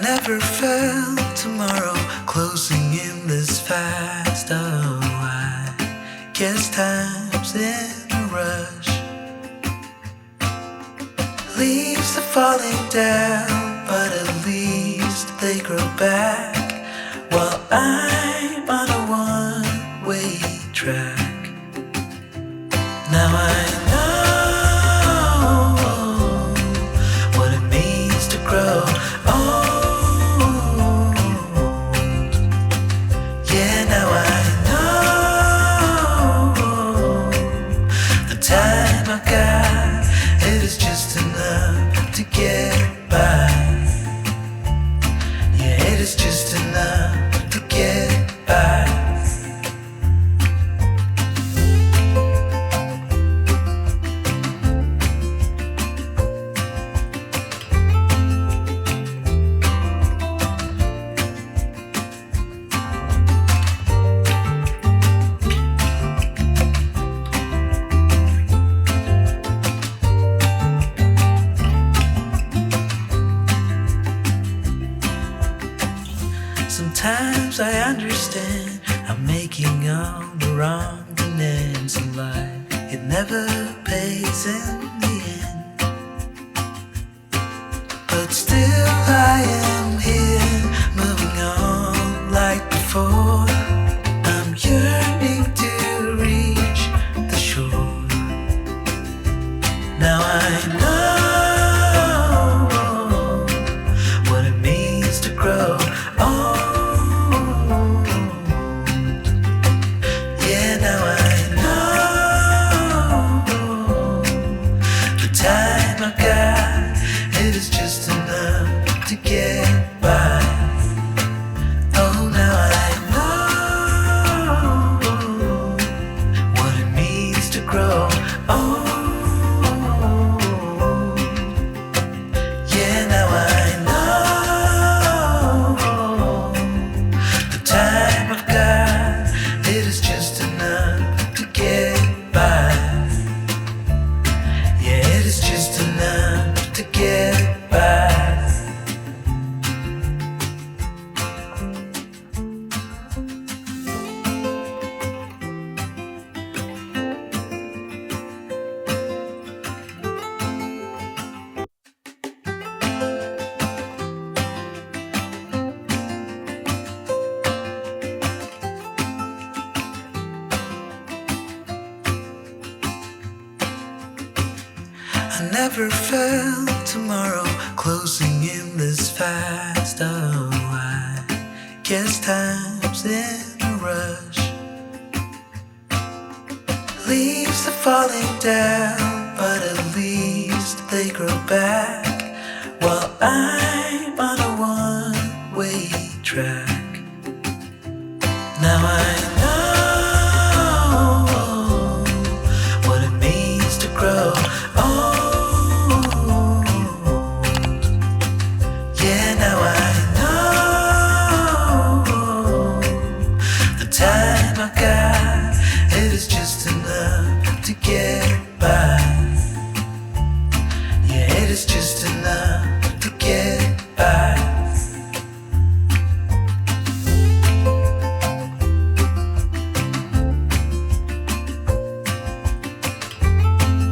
never felt tomorrow closing in this fast. Oh, I guess time's in a rush. Leaves are falling down, but at least they grow back, while I'm on a one-way track. Now I know what it means to grow old. Yeah, now I know the time I got, it is just enough to get by. Yeah, it is just enough to get by. Sometimes I understand I'm making all the wrong demands in life. It never pays in the end, but still I am here, moving on like before. I'm yearning to reach the shore. Now I know what it means to grow old. Time I got, it is just enough to get by. Oh, now I know what it means to grow old. Yeah, now I know the time I've got, it is just enough to get by. It's just enough to get by. I never felt tomorrow closing in this fast. Oh, I guess time's in a rush. Leaves are falling down, but at least they grow back, while I'm on a one-way track. Now I